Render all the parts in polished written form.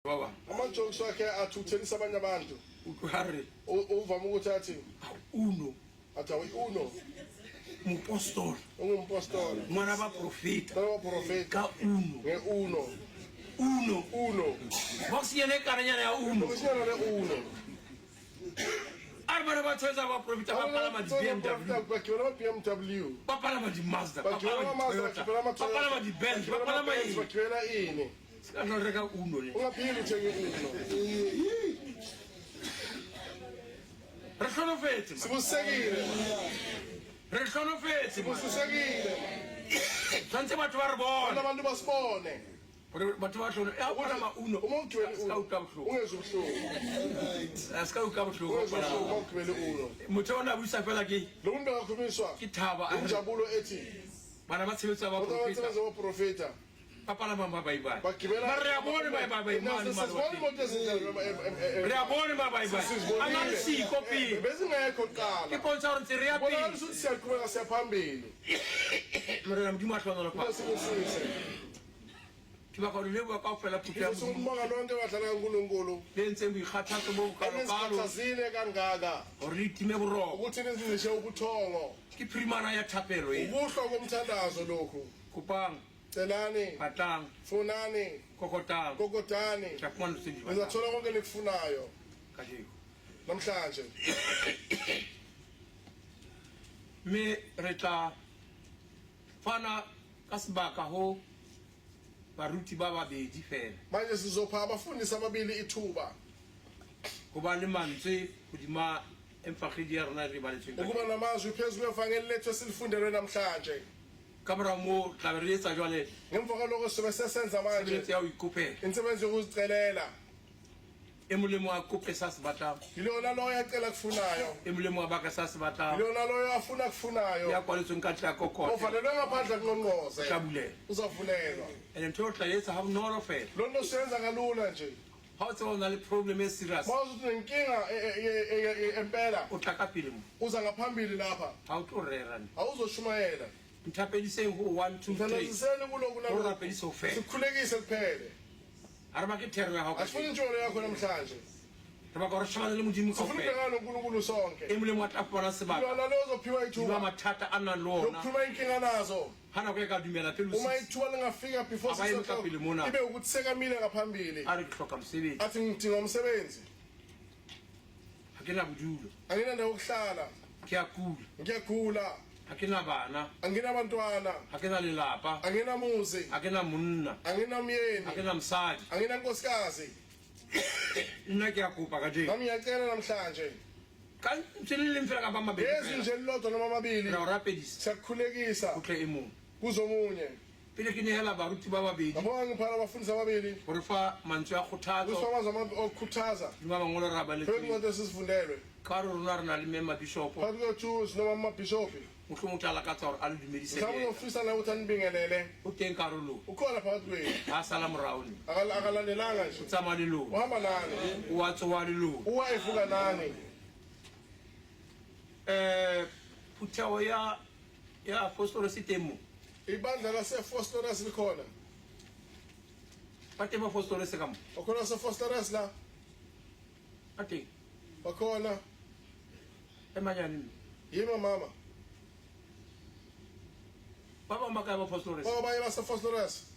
Baba ama-jokes wakhe athukuthelisa abanye abantu uHarry uvama ukuthi athi uno athi uno umpostoli ungumpostoli mwana baprofita ka uno uno bakusiyene karanyana ya uno kusiyana le uno arbana bathoza abaprofita bapalama di-BMW bagibela ama-BMW bapalama di-Mazda bagibela bapalama di-Benz bapalama yini bagibela ini sikanareka uno le ungaphili uthenge uno re hlonofetse sibusekile re hlonofetse sibusekile tshwantse batho ba re bona abantu basibone batho ba hlone ya uno uma ugibele uno ungezwa ubuhlungu asika uka buhlungu uma ugibele uno motho ona buisa fela ke lo muntu akakhulumiswa ke thaba injabulo ethi bana ba tshebetsa ba profeta papala mama bye-bye bagibela ba re a bone bye-bye re a bone bye-bye analisiko phi bezingekho kuqala ke pontsha gore ntse re ya bona pele ukuthi siyaqhubeka siyaphambili re modimo a hlonela kwa ke ba go le bua ka fela phutla ya modimo umbonga lonke badlala kaNkulunkulu le ntse boikgathatso bo bokalokalo enizikhathazile kangaka gore le itime boroko ukuthi nizinishe ubuthongo ke phirimana ya thapelo e ubuhlwa komthandazo lokhu kupang celani batlang funani kokotang kokotani chapman se di nizathola konke nikufunayo kajeko namhlanje me re tla fana ka sebaka ho baruti ba babedi fela manje sizopha abafundisi ababili ithuba go ba le mantswe hodima emfagidi ya rona re ba letsweng ukuba namazwi phezu kwevangeli lethu esilifundelwe namhlanje ka mora mo tla re etsa jwale ngemva kwaloko sibe sesenza manje ya o ikopela insebenzi yokuzicelela e molemo a kope sa se batlang yilona loyo acela kufunayo e molemo a baka sa se batlang yilona loyo afuna ya kufunayo kwaletsweng ka tla kokota ovalelwe ngaphandle kunqonqoze tla bulela uzavulelwa and ntho o tla etsa ha bonolo fela lo nto siyenza kalula nje ha o tseba o na le problem e serious mawuzuthi nenkinga empela o tla ka pele mo uza ngaphambili lapha ha o tlo rera ne awuzoshumayela nthapediseng ho 1 2 3 mthanaziseni kuloku o rapedisa ho fela sikhulekise kuphele a re ba ke thero ya hao ka asifuni intsholo yakho namhlanje re ba ka re shebane le modimo sifuna kaofela ubhekana nonkulunkulu sonke e molemo a tla fumana sebaka yona le ozophiwa diba ithuba mathata a nang le ona lokukhuluma inkinga nazo ha nako e ka dumela pele uma ithuba lingafika before Aba eme ka pele mona. ibe ukuthi sekamile ngaphambili a re ke hloka mosebetsi athi ngidinga umsebenzi ha ke na bodulo anginandawo yokuhlala ke a kula ngiyagula ha ke na bana anginabantwana ha ke na lelapa anginamuzi ha ke na monna anginamyeni ha ke na mosadi anginankosikazi nna ke a kopa ka jeno nami ngiyacela namhlanje ka ntse le leng fela ka ba mabedi ngezwi fela nje lilodwa noma amabili re a o rapedisa siyakukhulekisa o tle e mong kuzomunye pele ke neela baruti ba babedi ngabonga ngiphala abafundisi ababili gore fa mantswe a kgothatso kusifamazwi okukhuthaza dima mangolo re a phakathi baletsweng kwento esizifundelwe ka re rona re na le mema bishopo phakathi kwethusi noma amabhishophi motlho motho a lakatsa gore a le dumedise mhlawumbe le ena. uzofisa naye ukuthi anibingelele o teng karolong ukhona phakathi kwenu ga a sala morago ne akalandelanga o nje tsamaya lelong uhamba nani o a tsoa lelong uwayevuka nani phuthego ya apostolose teng mo ibandla lasefostores likhona ba teng baapostolose ka mo bakhona sefostores la ba teng bakhona emanyaneng yima mama ba bangwe ba kae baapostolose babanye basefostores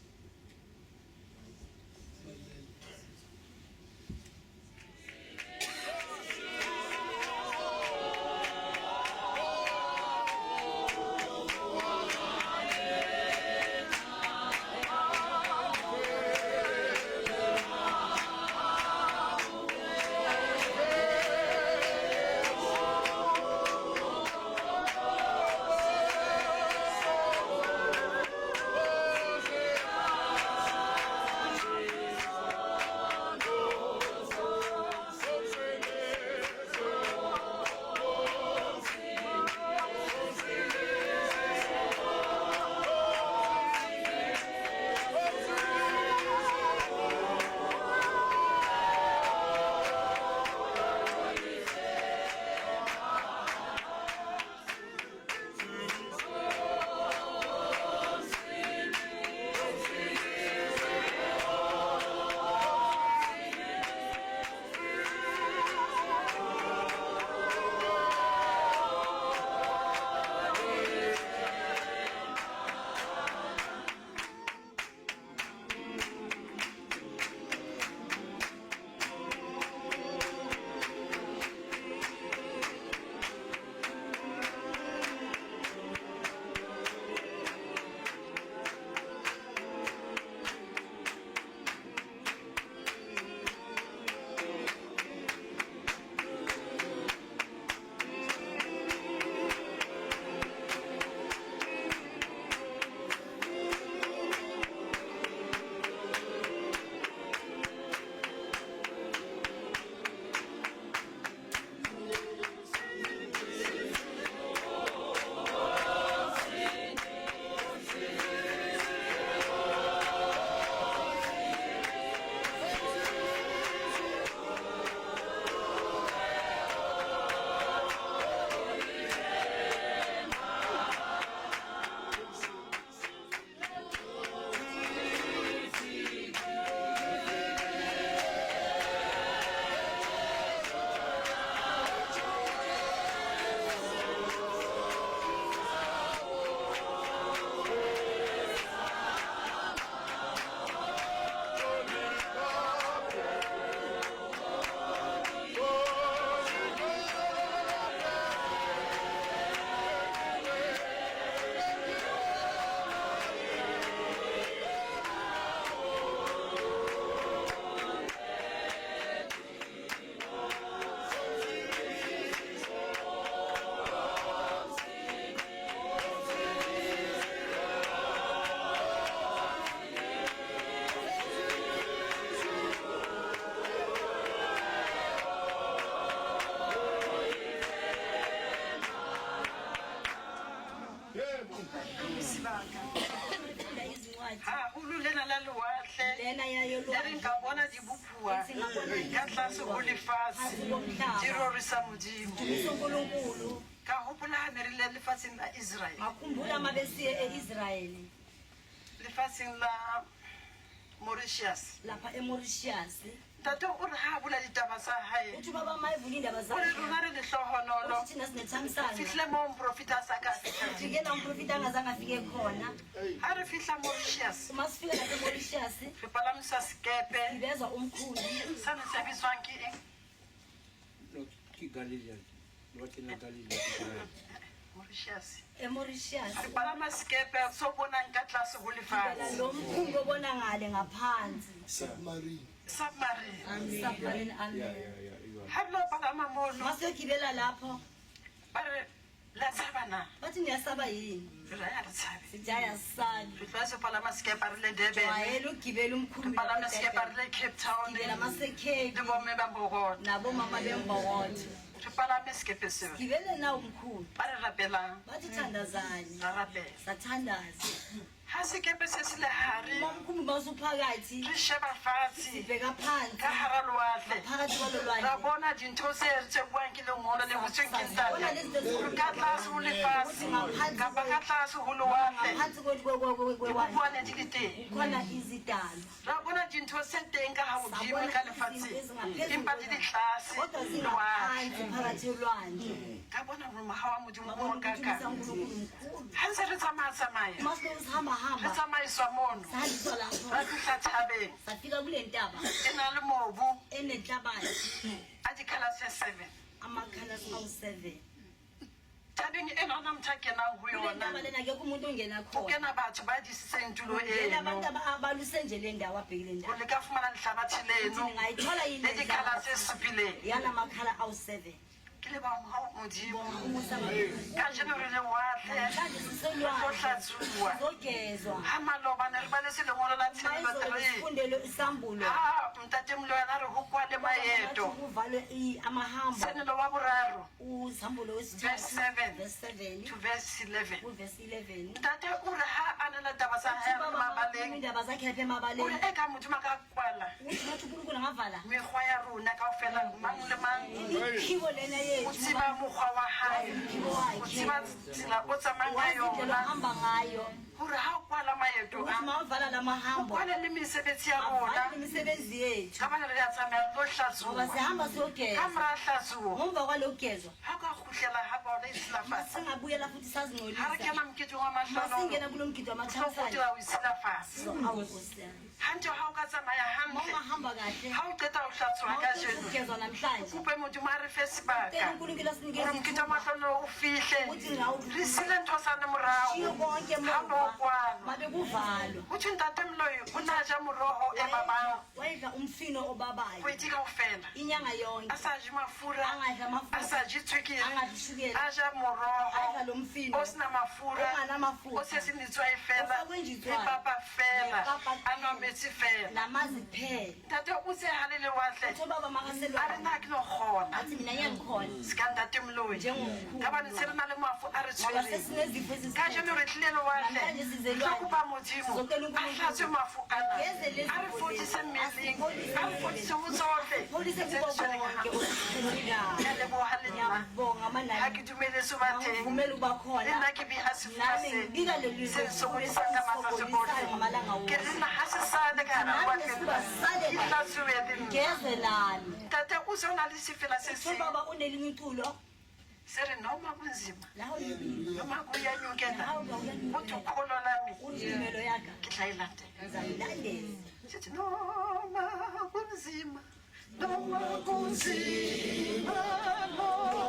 lena yayo ere nka bona dibophuwa ka tlase go lefatshe di rorisa modimo uNkulunkulu ka gopola ga ne re le lefatsheng la Israele ngakhumbula mabesiye eIsrayeli lefatsheng la Mauritius lapha eMauritius tate o re ha bula ditaba tsa hae uthi baba mayivula indaba o re zakhe rona re lehlohonolo thina sinethamsanqa fihle mo umprofita sa ka fike la umprofita angazange afike khona ha re fihla Mauritius uma sifika lapha eMauritius re palamisa skepe sibezwa umkhulu sa ne se bitswang ke eng No, ke Galilean. Lo ke na Galilean. Mauritius eMauritius re palama skepe so bonang ka tlase go la lefatshe lo mkhulu obona ngale ngaphansi submarine submarine amen ha lo palama mono masiyogibela lapho ba re la tshabana bathi niyasaba yini re ya re tshabe sithi ayasabi re tla se palama skepe re le Durban wayela ugibela umkhulu palama skepe re le Cape Town gibela masecape le bomme ba Bogota nabo mama bembokotho re palame skepe seo gibele na umkhulu ba re rapelang bathi thandazani ra rapela sathandaza ha sekepe se se le hare uma umkhulu basuphakathi re sheba fatshe sibheka phansi ka hara loatle phakathi kwalo ra lwandle bona dintho se re buang ke lengolo le butsweng ke ntate re ka tlase ho lefatshe kapa ka tlase ho loatle ngaphansi kwewandle buane di le teng khona izidalwa ra bona dintho se teng ka ha bodimo ka lefatsheng empa di le tlase kodwa loatle zingaphansi phakathi olwandle ka bona moha wa modimo o ukumisa kaka uNkulunkulu mkhulu ha ntse re tsamaya uma silo sihamba re tsamaiswa mono sahanjiswa lapho ra fihla thabeng safika kule ntaba e na le mobu enenhlabathi a dikhala se 7 amakhala awu7 tabeng ena ona motho a kenang ho kule yona ntaba lena akekho umuntu ongena ho khona kena batho ba disitseng tulo yena eno abantu abaluse nje le ndawo abhekile ho ndawo le ka fumana lehlabathi leno ningayithola yini le dikhala tse supileng yana makhala awu7 ke le ba modimo umusa ka jeno re le watle namhlanje tlo siselwandle hlatsuwa sizogezwa ha maloba ne re baletse lengolo la tshelo 3 mayizofundelo isambulo ha ntatemolo yena re ho kwa le maeto kuvalwe amahamba senelo wa boraro usambulo verse wesithathu 7 verse 7 to verse 11 kuvesi 11 ntate o re ha a ne la taba tsa hae a le mabaleng indaba zakhe lapha o emabaleni re e ka modimo a ka kwala uthi bathi unkulunkulu angavala mekgwa ya rona kaofela mang le mang ikhibo lena o yethu tseba mokgwa wa hae ikhibo o wakhe tseba tsela o tsamayang ka wazi indlela yona ohamba ngayo gore ha o kwala maeto uthi a mawavala la o mahambo kwale le mesebetsi ya avala rona imisebenzi yethu ka bane re ya tsamaya lo ngoba hlatsuwa sihamba ka siyogeza mora hlatsuwo ngomva kwalokugezwa ha o ka kgutlela ha bona isilafatsi singabuyela futhi ha re sazingcolisa kena moketeng wa masingena mahlonolo kulo mgidi o wamathamsane tlo o isilafatsi awukosiyana hantle ha o ka tsamaya uma hantle ungahamba kahle ha o qeta ho hlatsuwa ka jeno ugezwa namhlanje kope modimo a re fe tela sebaka unkulunkulu asinikeze gore mokete wa mahlonolo o fihle uthi ngawo re sile ntho sane morago shiyo konke ha no emva kwana mabe kuvalwa uthi ntate mloyi o ne a ja morogo e babang wayedla umfino obabayo kgwedi kao fela inyanga yonke a sa je mafura angadla a amafutha sa je tswekere angadla ishukela a ja adla morogo lo mfino o sena mafura ongana o amafutha se se letswai fela Ofakwe njitswai. le papa fela Nepapa a nwa metsi fela namazi phela ntate o tse ha le lewatle utho baba a re makaselwana na ke no kgona athi mina ngiyakhona seka ntate mloyi Njengomkhulu. ka bane se re na le mafu a re ngoba tshwereng sesinezifo ka jeno re tlile lewatle Namhlanje size tlo lwandle. kopa modimo Sizocela a uNkulunkulu. hlatswe mafu ana Ageze lezi a re zifo fodise lezi. mmeleng Asipholise a re fodise ho tsohle pholise tse kubo di tshwereng konke hampe. osiphelelayo Ke a leboha le nna ngiyabonga ha amanani ke dumeletse ba teng ngivumela ukuba le khona nna ke beha sefuba nami ngibika leli se sokodisang ka matsatsi sokodisang ngamalanga bohle ke wohle re nna ha se sale ka hara nami watleng lesifuba sisale ke hlatsuwe le nna ngeze lami tate o se o na le sefela se utho seng baba unelinye iculo se re noma kunzima laho libi noma kuyanyukela laho ngawuyanyukela uthi kholo lami ulimelo yaka ke tla e latela ngizayilandela sithi noma kunzima noma kunzima noma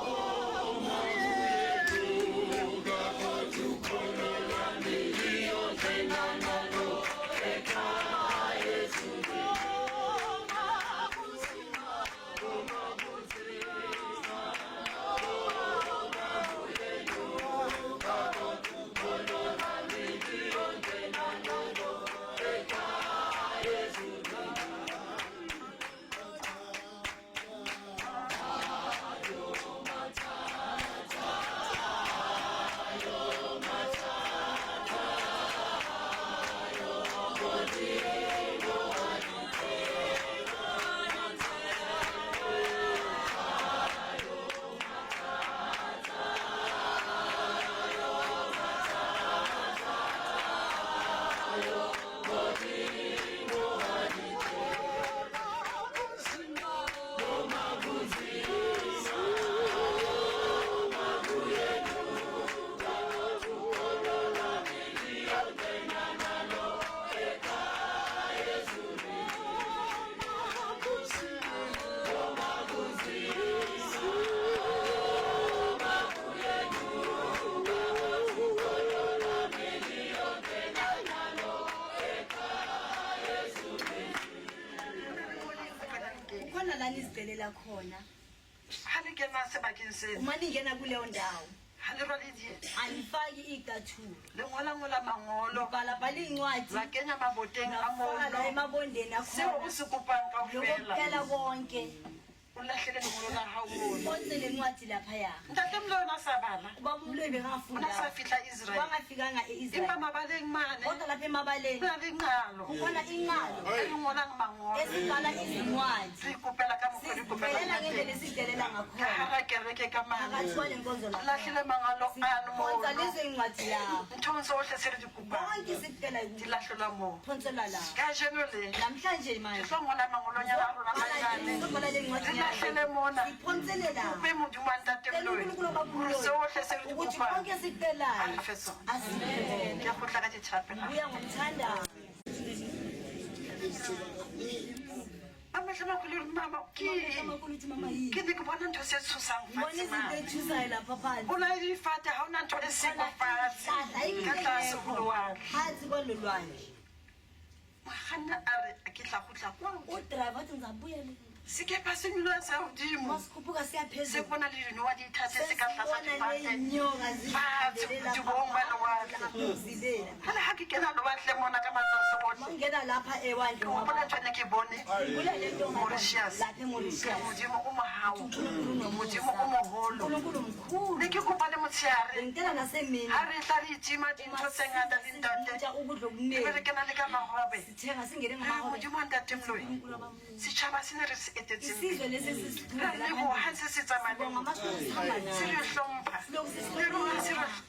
khona la nizicelela khona ha le kena sebakeng sena uma ningena kuleyo ndawo ha le rwale dieta anifaki iy'cathulo le ngola mangolo bhalabhala iy'ncwadi la kenya maboteng a nafala molo emabondeni seo o akhona se kopang kaofela lokokuphela konke o lahlele lengolo la hao mono konse le ncwadi laphaya ntate mlo yona sa bala ubaba umloyi ona bekangafunda sa fihla israel bangafikanga empa e-israyeli mabaleng mane kodwa lapha emabaleni ho na le nqalo kukhona inqalo e ngolang mangolo ezibhala izincwadi re ikopela ka mokgwa di kopela sizicelela ngendlela esidelela ka ngakhona hara kereke ka mane phakathi kwale nkonzo la lahlile mangalo ano phonsa mono lezo iy'ncwadi yawo nthong tsohle se re di kopang bonke sikucela di lahlelwa moo phonsela lawo ka jeno le namhlanje ke manje tlo ngola mangolonyana a rona manyane sobhala le ncwadi re lahlele mona siphonsele lawo be modimo wa ntate cela mloyi unkulunkulu gore seohle se re di ukuthi kopang konke a sikucelayo re fe sona asiphelele ke a kgotla ka ditšhapela uya ngomthandayo amehla makhulu re mama ke amakhulu uthi mama yini ke ne ke bona ntho se tshosang ngibona fatshe izinto mane ethusayo lapha phansi o na le difate ga o na ntho e seko fatshe ka tlase golo waka phansi kwalolwandle mokganna a re a ke tla gotla kwao udrayiva athi ngizabuya sekepa se nyoloa sa godimo masikhuphuka se siyaphezulu bona le dinoa di ithatse se ka tlasa sesibona difate ley'nyoka fatshe godimong ba lewatle zilela gale ga ke kena lewatle mona ka matsatsi otlhe mangena lapha ewandle ke gopola tshwane ke bone kula le nto Mauritius. lapha emoritius modimo o mogao modimo o mogolo unkulunkulu mkhulu ne ke kopa le motshehare bengicela nasemini ga re tla re itima dintho tse ngata le ntate ukudla ke okuningi be re kena le ka magobe sithenga singene ngamahobe modimo wa ntate mloyi setšhaba se ne re se etetseng isizwe lesi re lebogang se se tsamaleng se re hlompha le rona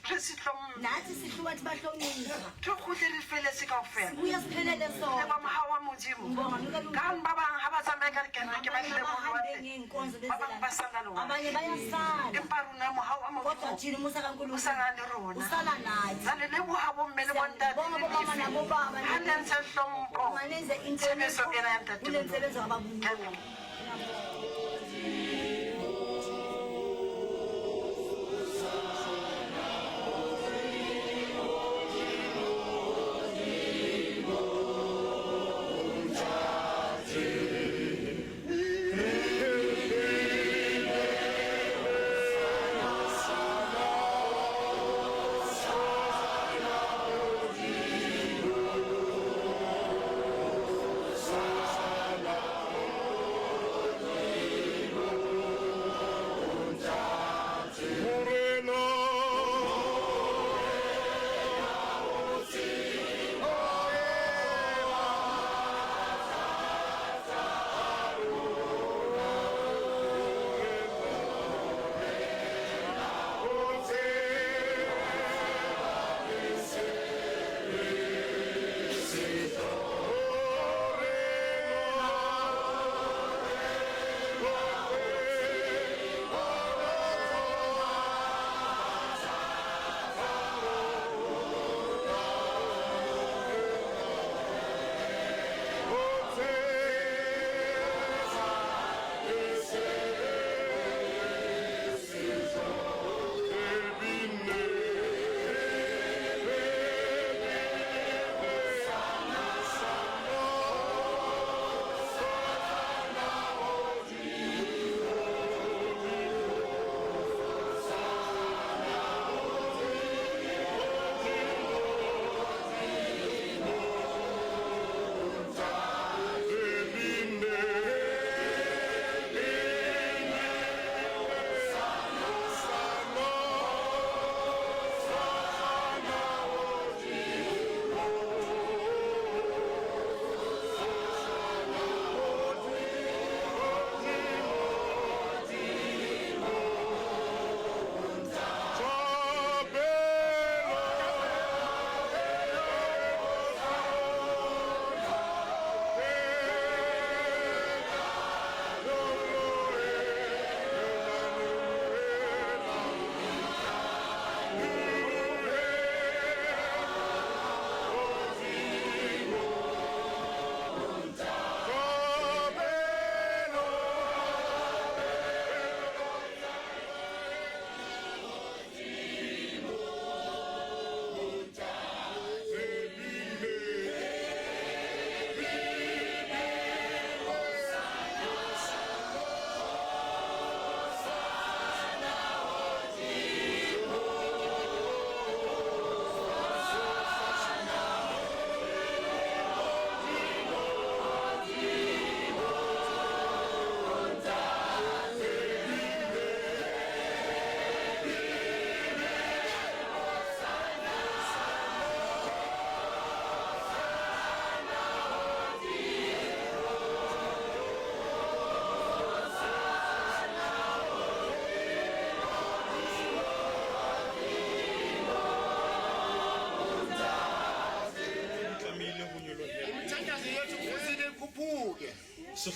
re se tlhompha nathi sihluka thi bahlonipha re gotle re fele se kao fela buya siphelele le sona ba mogao wa modimo ka bangwe ba bangwe ga ba tsamaya ka lekereke ba tlile molo wa teng ngey'nkonzo ba bangwe ba sala lewa abanye bayasala empa rona mogao wa kodwa modimo thina umusa o kankulunkulu sala le rona usala nathi ra le leboga bomme le bontate bonga bomama nabobaba ga le ntshe tlhompo manenze tshebetso ena ya ntate kule msebenzi Ke a wababuntu leboha.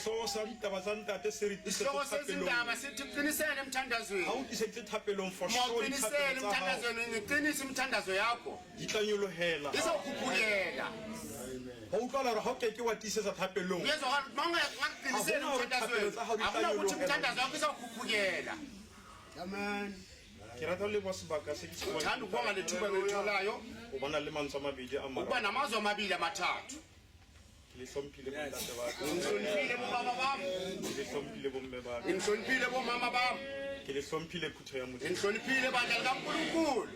Isihloko sa ditaba tsa ntate se re tlisetse isihloko thapelong. sezindaba sithi qinisele emthandazweni Ha o tlisetse thapelong for uma sure uqinisele dithapelo tsa hao emthandazweni ngiqinisa imithandazo yakho di tla nyolohela. izawukhuphukela Ha o utlwala hore ha o ke wa tisetsa thapelong. uyezwa uma ungaqinisele emthandazweni akunakuthi imithandazo yakho izawukhuphukela amen Ke rata le boss baka se ke se thanda ukubonga lethuba belitholayo o bona le mantswe a mabedi a ukuba mara. namazwi amabili amathathu Ke le hlomphile bontate ba ka. ngihloniphile bobaba bami Ke le hlomphile bomme ba ka. ngihloniphile bomama bami Ke le hlomphile khutho ya motho. ngihloniphile bandla likankulunkulu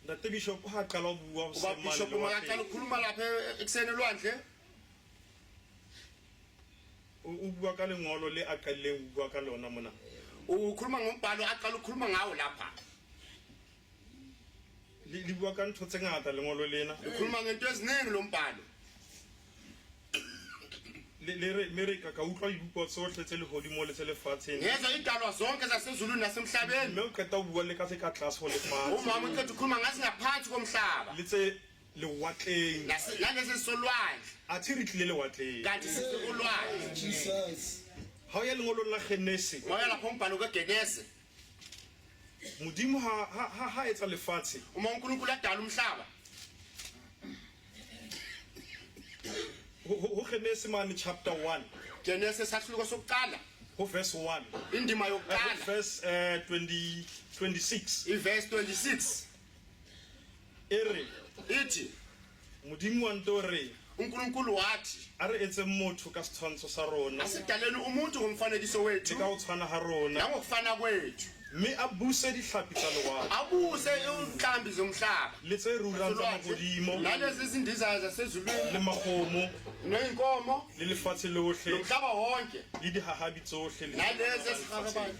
Ntate Bishop ha qala ho bua ho uba semane bishop le wa makaqala teng. ukukhuluma lapha ekuseni elwandle O bua ka lengolo le a qalleng o bua ka lona mona. ukhuluma ngombhalo aqala ukukhuluma ngawo lapha Le bua ka ntho tse ngata lengolo lena. ukhuluma ngento eziningi lo mbhalo Le re ka utlwa dibupo tsohle tse lehodimo le tse lefatsheng. ngezwa idalwa zonke zasezulwini nasemhlabeni Mme o qeta ho bua le ka se ka tlase ho lefatshe. umama uqeda ukukhuluma ngathi ngaphansi komhlaba Le tse lewatleng. nalezi zisolwandle Athe re tlile lewatleng. kanti sisekulwandle Ha o ya lengolong la Genesis, moya lapho umbhalo kagenese Modimo ha etsa lefatshe. uma unkulunkulu adala umhlaba Ho Genesis man chapter 1, genese sahluko sokuqala ho verse 1. indima yokuqala Verse 26. iverse 26 Ere ithi Modimo wa nto re unkulunkulu wathi a re etse motho ka setshwantsho sa rona asidaleni umuntu ngomfanekiso le wethu ka ho tshwana ha rona nangokufana kwethu mme a buse dihlapi tsa lewatle abuse inhlambi zomhlaba le tse rurang tsa mahodimo nalezi zindizayo zasezulwini le makgomo ney'nkomo le lefatshe lohle nomhlaba wonke le dihahabi tsohle le nalezi eziharabana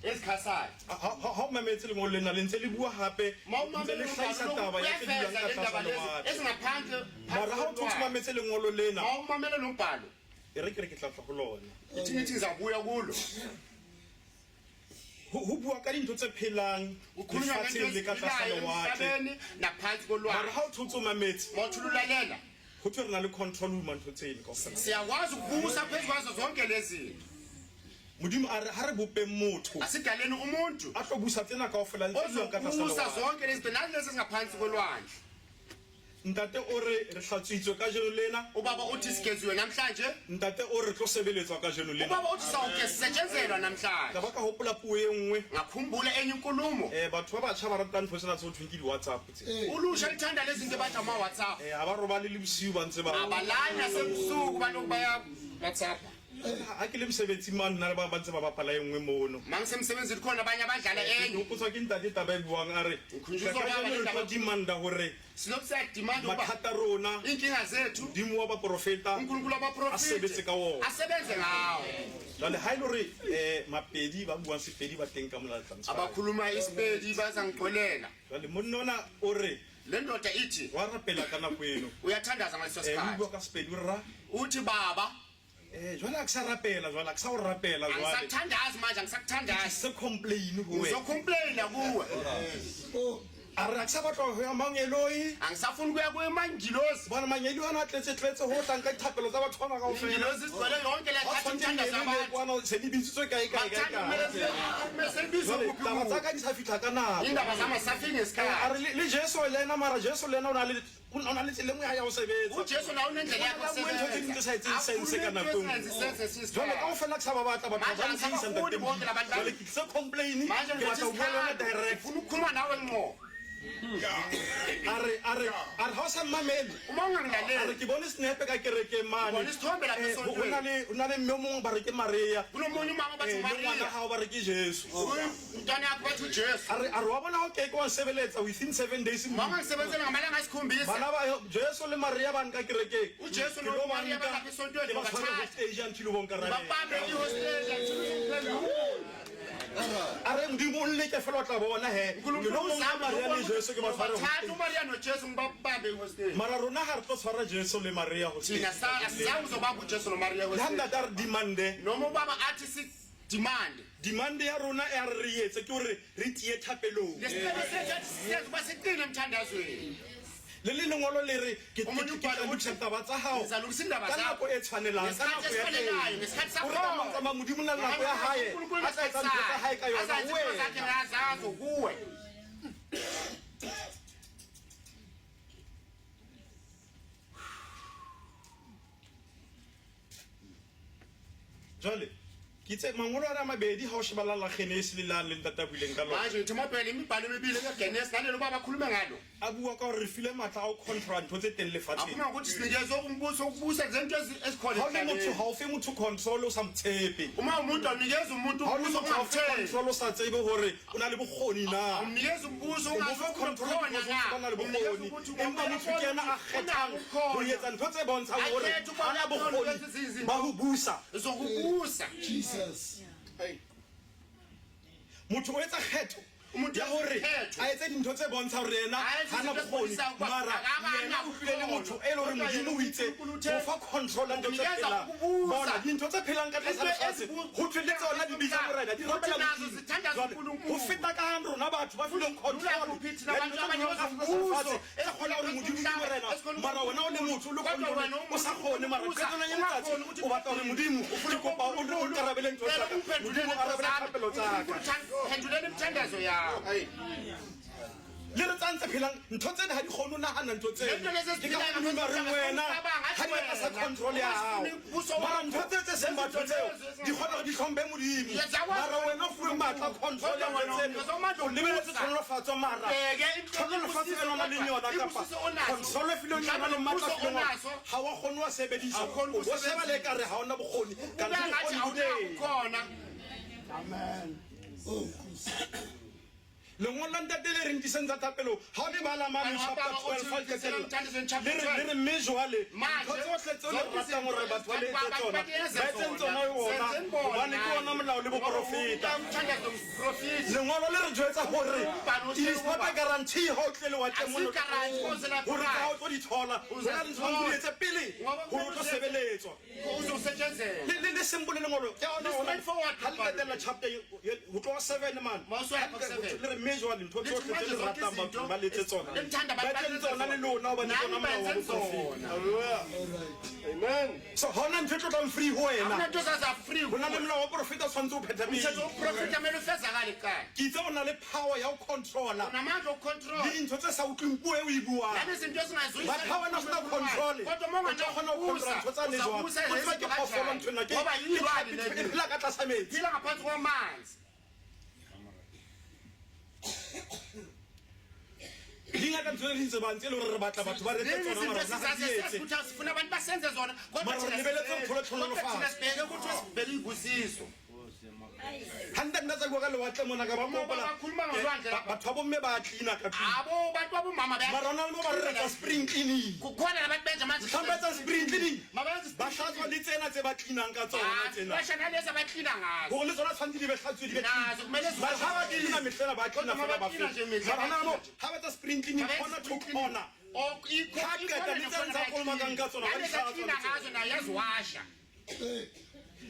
ezikhasayo ha o mametse lengolo lena le ntse le bua hape ntse le hlahisa taba ya tse dulang ka tlasa lewatle ezingaphandle mara ha o thotse mametse lengolo lena ma umamele lo mbhalo e re ke re ke tla tla ho lona ithi ngithi ngizabuya kulo ho bua ka dintho tse phelang ukhulunywa ngento lefatsheng le ka tlasa eziphilayo lewatle emhlabeni naphansi mara kolwandle ha o thotse o mametse ma uthululalela ho thwe re na le control uma ntho tseno kaofela siyakwazi ukubusa phezu kwazo zonke lezi modimo a re ha re bopeng motho asidaleni umuntu a tlo busa tsena kaofela le tse dulang ka tlasa ozobusa lewatle zonke lezi nalezi ezingaphansi kolwandle ntate o re re hlatswitswe ka jeno lena ubaba uthi sigeziwe namhlanje ntate o re tlo sebeletswa ka jeno lena ubaba uthi sawuke sisetshenzelwa namhlanje ka ba ka hopola puo e nngwe ngakhumbula enye inkulumo batho ba batjha ba ratang ntho tsena tse ho thweng ke di-whatsapp tse ulusha lithanda lezi zinto bathi ama-whatsapp ha ba robale le bosiu ba ntse ba abalali nasebusuku baloku baya whatsapp ha ke le mosebetsi mane nna le ba ntse ba bapala e nngwe mono ma ngisemsebenzini khona abanye abadlala enye hopotswa ke ntate taba e buang a re re tlo demanda hore siloku siyadimanda ukuba mathata a rona iy'nkinga zethu modimo wa baprofeta unkulunkulu a sebetse wabaprofiti ka ona asebenze ngawo jwale ha e le hore mapedi ba buang sepedi ba teng ka mona le transfer abakhuluma isipedi bazangixolela jwale monna ona o re le ndoda ithi wa rapela ka nako eno uyathandaza ngaleso o sikhathi bua ka sepedi o re ra uthi baba jwale a ke sa rapela jwale a ke sa o rapela jwale angisakuthandazi manje angisakuthandazi se complain ho wena uzocomplaina kuwe a re a ke sa batla ho ya mangeloi angisafuni ukuya kwemangilozi bona manyelo ana a tletse ho tlang ka dithapelo tsa batho bana kaofela ingilozi zigcwele yonke le thatha umthandazo abantu se di bitsitswe kae mesebizwa taba tsa ka di sa fitlha ka nako indaba zami azisafiki a ngesikhathi re le jesu lena mara jesu lena o na le tsela e nngwe ya ho sebetsa ujesu nawo unendlela jwale ka ofela ke sa ba batla batho ba ntshisa ntatejwale ke tse complain ke batla ho bua le wena direct ufuna ukukhuluma nawe ngqo a re ha o sa mmamele uma a re ungangilaleli ke bone senepe ka kerekeng mane Bona isithombe lapha esontweni. o na le mme o mongwe ba re ke maria kunomunye umama bathi le ngwana umariya gao ba re ke jesu umntwana yakho bathi ujesu a re wa bona o keke wa nsebeletsa within 7 days mama ngisebenzele ngamalanga ayisikhombisa bana ba jesu le maria ba nka kerekeng ujesu Ke lo ba nomaria nka, balapha esontweni ke ba tshware babathatha hostage until o bonkarabela babambe ihostel a re modimo o lleke fela o tla bona he ke lo monka maria le jesu ke ba tshware bathatha hostage umaria nojesu ngibabambe ihostel mara rona ga re tlo tshwara jesu le maria hostage thina asizazi uzobamba ujesu nomaria le ihostel hangata re demande noma ubaba athi sidimande demande ya rona e a re etse ke gore re tie thapelong lesicelo sethu athi sisenze uba siqine emthandazweni le le lengolo le re ke chapter ba tsa hao ka nako e tshwanelang ka nako ya teng o re ka motsamao modimo na nako ya hae a tla etsa ntho tsa hae ka yona kuwe jwale ke tse mangolo a mabedi ha o shebala la Genesis le la ntatabuileng ka lona manje thimophele imibhalo emibili kaGenesis nalelo baba khuluma ngalo a bua ka hore re file matla o control ntho tse teng lefatsheng akuma ukuthi sinikezwe umbuso ukubusa izinto ezikhona ha le motho ha o fe motho control o sa mtshepe uma umuntu unikeza umuntu ha le umbuso motho ha o fe ungamthembi control o sa tsebe hore o na le bokgoni na unikeza umbuso Umbuso ungazi control khona o na le bokgoni empa motho ke yena a kgethang ho etsa ntho tse bontshang hore ha na bokgoni ba ho busa zokubusa motho o etsa kgetho ya hore a etse dintho tse bontsha hore yena ha na bokgoni mara yena o file le motho e le hore modimo o itse ho fa control ya ntho tse phelang bona dintho tse phelang ka tlasa lefatshe ho thwe le tsona di bitsa morena di rapela modimo ho feta ka rona batho ba fileng control e kgona hore modimo ke morena mara wena o le motho o le kgone o sa kgone mara ka tsona ya letsatsi o batla hore modimo o kopa o karabele ntho tsa ka modimo a arabele thapelo tsa ka phenduleni imithandazo yawo le re tsantse phelang ntho tsena ha di kgone nahana ntho tsena ke ka modimo re wena ha di ka sa control ya hao mara ntho tse seng batho tseo di kgona go di hlombe modimo mara wena o fuwe matla control ya tsena o lebeletse tlhonolofatso mara tlhonolofatso e nona le yona kapa control e fileng yona le matla fileng ha wa kgone wa sebedisa o bo sheba le ka re ha ona bokgoni ka ntse o kgone Amen. lengolo la ntate le reng disenza thapelo ha o le bala mane chapter 12 le re mme jwale ntho tsohle tseo le ratang hore batho ba le etse tsona ba etseng tsona yona hobane ke ona molao le boprofeta lengolo le re jwetsa hore it is not a guarantee ha o tle le wa teng mona hore ka o tlo di thola ho na le ntho di etse pele ho tlo sebeletswa le sembole lengolo ke ona ona ha le qetella chapter ho tlo 7 man le re jwale ntho tsohle tse le ratang batho ba letse tsona ba tleng tsona le lona hobane tsona molao wa boprofeta Amen. so hona ntho tlo tlang free ho wena ho na le molao wa profeta tshwantse o phetha pele ke itse o na le power ya ho controla le dintho tse sa utlwing puo e o e buang but ha wena sena control o tla kgona ho controla ntho tsane jwang o tseba ke phoofolo nthwena ke phela ka tlasa metsi dingaka ntho di ntse ba ntse le hore re batla batho ba retse tsona mara rona ga di etse mara re lebeletse go thola tlhonolofatso handa nna tsa bua ka lewatle mona ka ba mokola batho ba bomme ba tlina ka mara ona le mo ba re retsa spring cleaning tlhamba tsa spring cleaning ba hlatswa le tsena tse ba tlinang ka tsona tsena gore le tsona tshwanetse di be hlatswe di be mara ha ba tlina metlhela ba tlina fela ba fela mara ona mo ha ba tsa spring cleaning kgona to corner ha qeta le tsa ntsa koloma kang ka tsona ba di hlatswa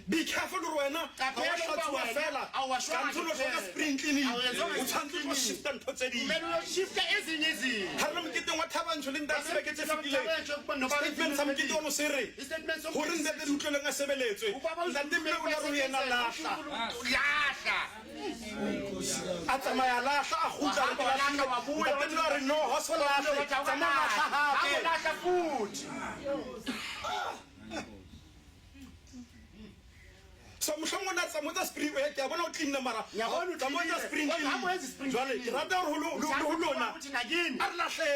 be careful wena ha wa hlatswa fela ka ntho lo hloka spring cleaning o tshwanetse go shifta ntho tse ding ha re moketeng wa thabantsho le ntate beke tse fetileng statement sa mokete ono se re gore ntate di utlweleng a sebeletswe ntate mme o la re yena lahla a tsamaya lahla a gutla re lahlile ntate dilo re no ha se lahle tsamaya lahla hape so mohlomona tsamotsa spring ke a bona o clean mara tsamotsa spring jwale ke rata hore ho lona a re lahleng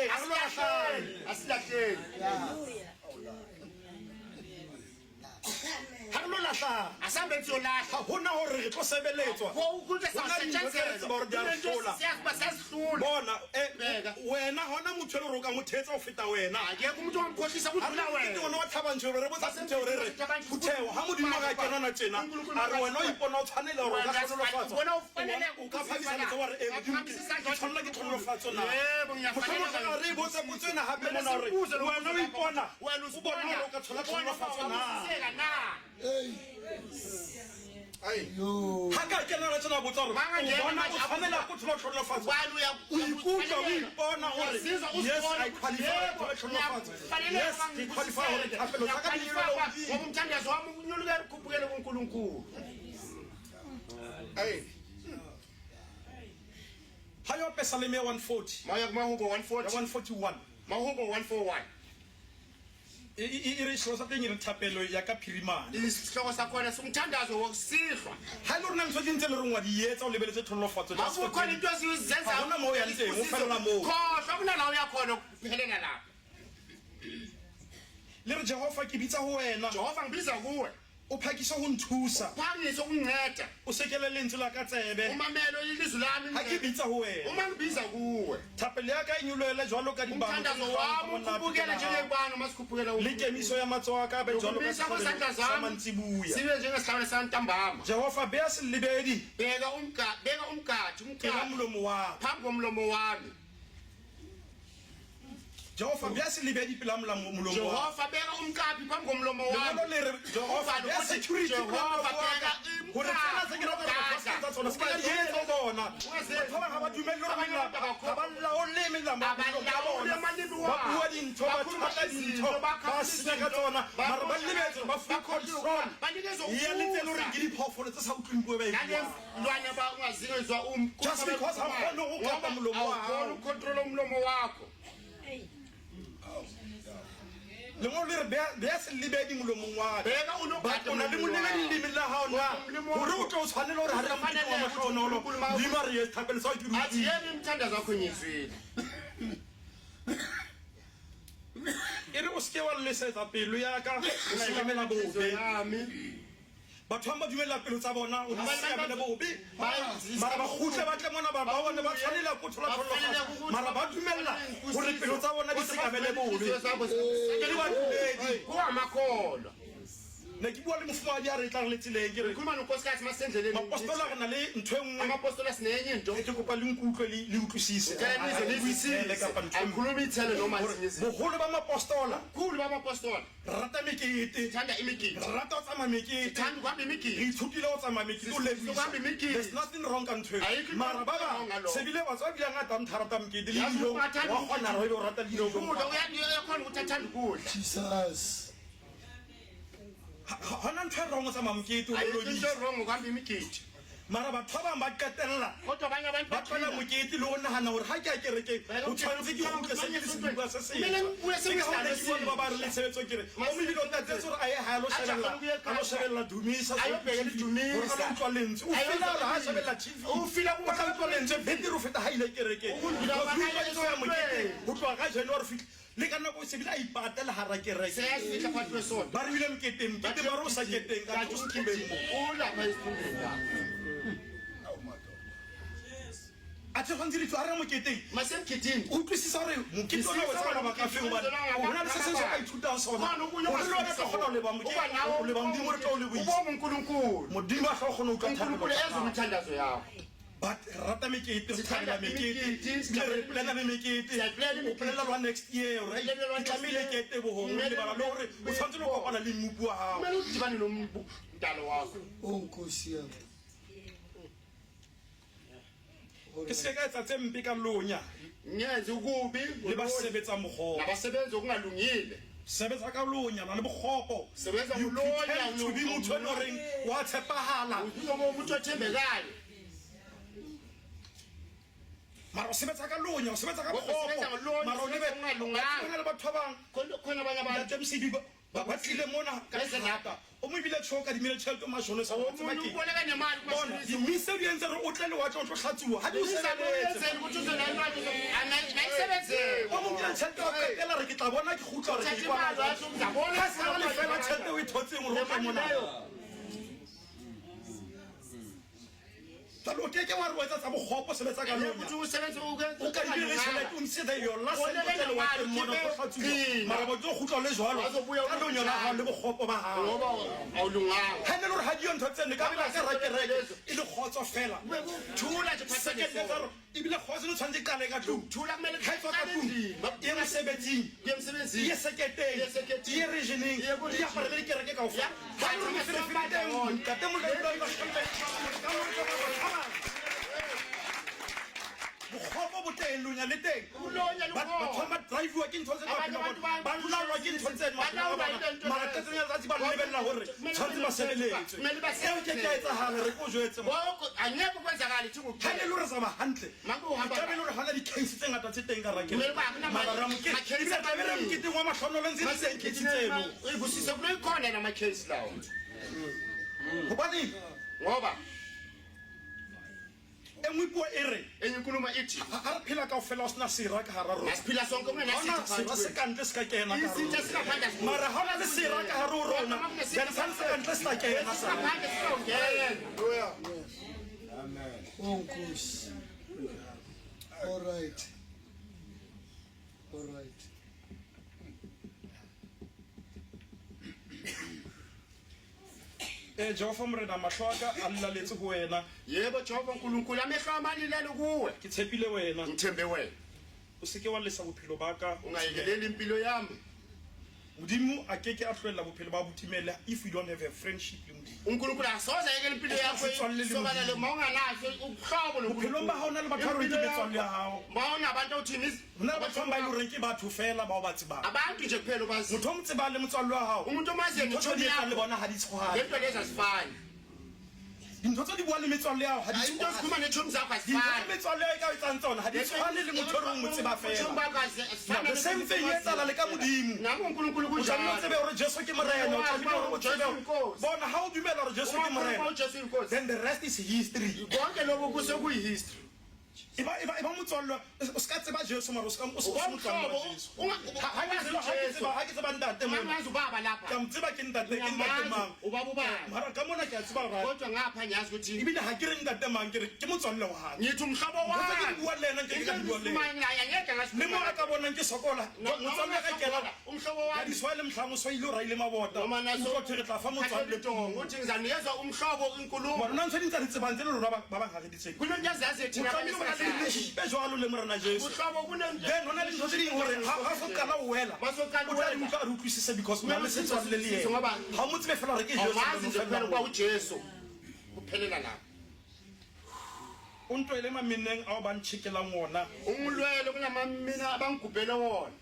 ha re lo lahlang ha hona hore re tlo sebeletswa hona dintho tse re tseba hore di a re hlola bona wena hona motho le hore o ka mo thetsa ho feta wena ke ona wa thabantsho re botsa sentho re re phutheho ha modimo ga kenana tjena a re wena o ipona o tshwanela hore o ka tlhonolofatsa o ka phadisanetsa wa re modimo ke tshwanela ke tlhonolofatso na mohlomong re botsa potso ena hape mona hore wena o ipona o bona hore o ka thola tlhonolofatso na ha ka ke na tsena botsa gore o bona o tshwanela go thola tlhonolofatso o ikutlwa o ipona gore yes I qualify for tlhonolofatso yes ke qualify gore thapelo tsa ka di nyolola ngoba umthandazo wami unyolukela ukhuphukele kuNkulunkulu. Hey, hayo Psalme 140 Mahubo 140, 141 Mahubo 141. e re selo sa teng re thapelo ya ka phirimana Isihloko sakhona somthandazo wokusihlwa. ha le rona ntse dintse le rongwa di etsa o lebeletse tlhonolofatso ja se Makukhona into esizenza. Ha hona moo ya teng, o felela moo. Khohlwa kunala uyakhona kuphelela lapha. le re Jehova ke bitsa ho wena Jehova ngibiza kuwe. o phakise ho nthusa Phangise ukunginceda. o sekele lentswe la ka tsebe Umamelo ilizwi lami. ha ke bitsa ho wena Uma ngibiza kuwe. thapelo ya ka e nyolele jwalo ka Umthandazo wami ukhuphukele njengebani masikhuphukela le kemiso ya matsoho a ka be jwalo ka Ukumisa kwesandla sa zami mantsibuya sibe njengesihlawule santambama. Jehova beya selebedi Bheka umgadi pela molomo wa phambi komlomo wami. Jehova beya selebedi pela molomo wa Jehova beka umqaphi phambi komlomo lengolo wami. le re Jehova beya security Jehova beka hore tsena tse ke tsa tsona se ka di etsa bona batho ba ga ba dumelle hore ga ba laole melamo ya bona ba bua dintho ba tshwara dintho ba senya ka tsona mara ba lebetse ba full control ya letselo re ke diphoofolo tse sa utlwing bue ba e bua Lwana ba ungazingezwa just because ha kgone go kapa molomo wa hao control umlomo wakho. lengolo le re beya selebedi molomong wa ka Beka unogada o na le molebedi leleme la hao na gore o tlo o tshwanele gore ga re mokete wa matlonolo lema re ye thapelo sa o ke Athi rutile yena umthandazo wakho ngizwile. e re o seke wa lesetsa pelo ya ka o sekamela bobe Yami. batho ba dumela pelo tsa bona o di sekamele bobe mara ba kgutle ba tle mona ba bone ba tshwanela ko thola tlholofatso mara ba dumella gore pelo tsa bona di sekamele bobe ke di ba dumedi Kuwamakholwa. ne ke bua le mofumadi a re tlang le tseleng ke re Khuluma nonkosikazi masendleleni. mapostola re na le ntho e nngwe Amapostola sinenye into. e ke kopa le nkutlwe le utlwisise Ngicela nize nizwisise. kapa ntho e nngwe. Angikhulumi ithele noma sinyizile. bogolo ba mapostola Khulu bamapostola. re rata mekete Thanda imigidi. re rata o tsamaya mekete Thanda ukuhamba re imigidi. ithutile go tsamaya mekete o Ukuhamba imigidi. there's nothing wrong ka ntho Ayikho into mara ba wrong ba ngalokho. sebile batswa bile ngata motho a rata mokete le Yazi dilo wa ungathandi kgona re be o rata dilo Ukudla uyakhona ukuthi athanda ukudla. Jesus. gona ntho e rong o tsamaya mokete o Ayikho lodisa into wrong ukuhamba imigidi. mara batho ba bangwe ba qetelela Kodwa abanye abantu ba tlola mokete le go nagana gore ga ke a kereke o tshwanetse ke gotle se ke le sediba se sešwa ba ba re le tshebetso kere o mebile o tatsetse gore a ye ga a lo shebelela dumisa gore a utlwa lentswe o fela gore ga a shebelela tv o tla utlwa lentswe betere o feta ga ile kereke ya mokete go tloga ga january fitlhe le ka nako sebile a ipatela gara kereke seyafika phakathi kwesonto. ba re bile moketeng mokete mare o sa keteng ka Kanti umgidi ulapha esifundeni lapha. a tse gantse ditso a re moketeng Masemgidini. o utlwisisa gore mokete ona o tsena ba ka feng ba o na le se se se ka ithutang sona gore le wena ka kgona o leba mokete o leba modimo re tla o leboisa Ubonga uNkulunkulu. modimo a tla o kgona o utlwa uNkulunkulu thapelo ezwa umthandazo yakho. but rata mekete re thabela mekete re plana le mekete o plela lwa next year right ke tlamehile kete bohong le lebala le gore o tshwanetse le go kopana le mmupu wa gago Kumele udibane nomdalo wakho. Oh, Nkosi yami. ke se ka etsa tse mpe ka lonya Ngenze ukubi le ba sebetsa mogogo nabasebenzi okungalungile. sebetsa ka lonya na le bogopo Sebenza you ngolonya, pretend to be motho e le goreng wa tshepagala Uyoba umuntu othembekayo. mara o sebetsa ka lonya o sebetsa ka Kodwa usebenza bogopo ngolonya, mara o usebenza ungalunganga. lebele batho ba bangwe Khona abanye abantu jamesebi ba tlile mona ka Bese lapha. o mo ebile tšho ka dimile tšhelete o mashone sa umuntu uboleka nemali bona kwaSibisi. dimise di entse re o tle le watla o tlo tlhatsiwa ga di o Uyizama sebeletse uyenzela ukuthi uzona imali ayisebenzele. o mongile tšhelete wa qetela re ke tla bona ke gutla gore ke Thatha imali ikwana yakho uzabona ga sena le fela tšhelete o e thotseng gore o tle mona tla o keke wa re wa etsa tsa bogopo sebetsa ka lonya ukuthi usebenze o ka dibile tšhelete o ntse there your last time o tle le watleng mona o tlo tlhatsiwa mara ba tlo gutla le jalo ka lonya la gago le bogopo ba gago ngoba awulunganga. ga ne le gore ga diyo ntho tsene ka bela ka rakereke e le kgotso fela Thula nje sekete tsa phathele. gore ebile kgotso le tshwanetse qale ka tlong Thula kumele ga e tswa ka qale tlong endlini. ye mosebetsing Kuye emsebenzini. ye seketeng Ye seketeng. ye regeneng Ye ko di aparele dikereke kao fa Ya. ga le gore moferefere teng ntate molao lunya le teng Ulonya ba lukhona. thoma drive wa ke ntho tse Abanye abantu ba lawa ke ntho tse mara ka tsenya tsa ba lebella hore tshwantse ba sebeletse Kumele eo ke tla etsa hale re ko jwetse mo Woko angeke kwenzakala ithi ha kuphela. le re zama hantle Mangu uhamba. ka bele re hana di case tse ngata tse teng ka rakeng Kumele ba kuna mara ra mo ke ma-case ke tla bele amaningi. mokete wa mahlonolo ntse di se case tseno Ibusise kuloyikhona nama case lawo. hobane Ngoba engwe puo e re enye inkulumo ithi ha re phela kaofela o sena sera ka hara rona asiphila sonke ona sera se kunenasithi kantle se ka kena ka izinto rona esingaphandle sikhona. mara ha ona le sera ka hare ho rona then sanse kantle se tla kena sa Ngaphandle siyongena. Oh, Nkosi. All right. All right. Jehova morena mahlo aka a llaletse ho wena Yebo Jehova uNkulunkulu amehlo amalilele kuwe. ke tshepile wena Ngithembe wena. o seke wa lesa bophelo ba ka Ungayekeleli impilo yami. modimo a keke a tlohella bophelo ba botimela if you don't have a friendship le modimo uNkulunkulu asoze ayekele impilo yakho isokana le mawunganaso ubuhlobo bophelong ba ha o na le batho ba re ke metswalle ya hao mawuna abantu othini ho na le batho ba ba e le horeng ke batho fela bao ba tsebang abantu nje kuphela bazi motho o mo tsebang le motswalle wa hao umuntu omaziyo dintho tse netshomi di etsang le yakho bona ha di tshohane lento lezi azifani dintho tse di buang le metswalle ya hao ha di into tshohane ezikhuluma netshomi zakho dintho tse azifani metswalle ya hao e ka etsang tsona ha di tshwane le motho o re o mo tseba fela the same thing e etsahala le ka modimo nami uNkulunkulu o tshwanetse o kunjalo tsebe hore jesu ke morena o tshwanetse hore o tsebe hore- bona ha o dumela hore jesu ke morena uJesu inkosi then the rest is history konke lokho kusekuyihistory eba motswalle o ska tseba jesu mara o ska motswalle Ubomhlobo, wa jesu ha ke tseba ntate mona ungazi ubaba lapha ka mo tseba ke ntate mang Ngiyamazi ubaba ubaba mara ka mona ke a tseba hore kodwa ngapha ngiyazi ukuthi ebile ha ke re ntate mang ke re ke motswalle wa hae ngithi umhlobo ntse ke wami di bua le yena nke ke ka di bua le yena angeke le mo a ka bonang ke sokola motswalle ka kela umhlobo ya wami di swele mhlanga o swile o raile mabota noma naso o tlo re tla fa motswalle tongo uthi ngizanikezwa umhlobo inkulumo bona nna ntse di ntse di tsebang tse le rona ba bang ha re di tsebe kulento yazazi thina motlwanile o na le relationship e jwalo le morena jesu umhlobo kunento then hona le dintho tse ding hore ha so qala o wela Ba so qala o o tla wela. di utlwa re utlwisise because o na le setswalle le yena ha o mo tsebe fela hore ke awazi nje kuphela kwa jesu uJesu kuphelela lapho o ntwele mameneng ao ba ntjhekelang ona ungulwele kunamamina abangigubhele wona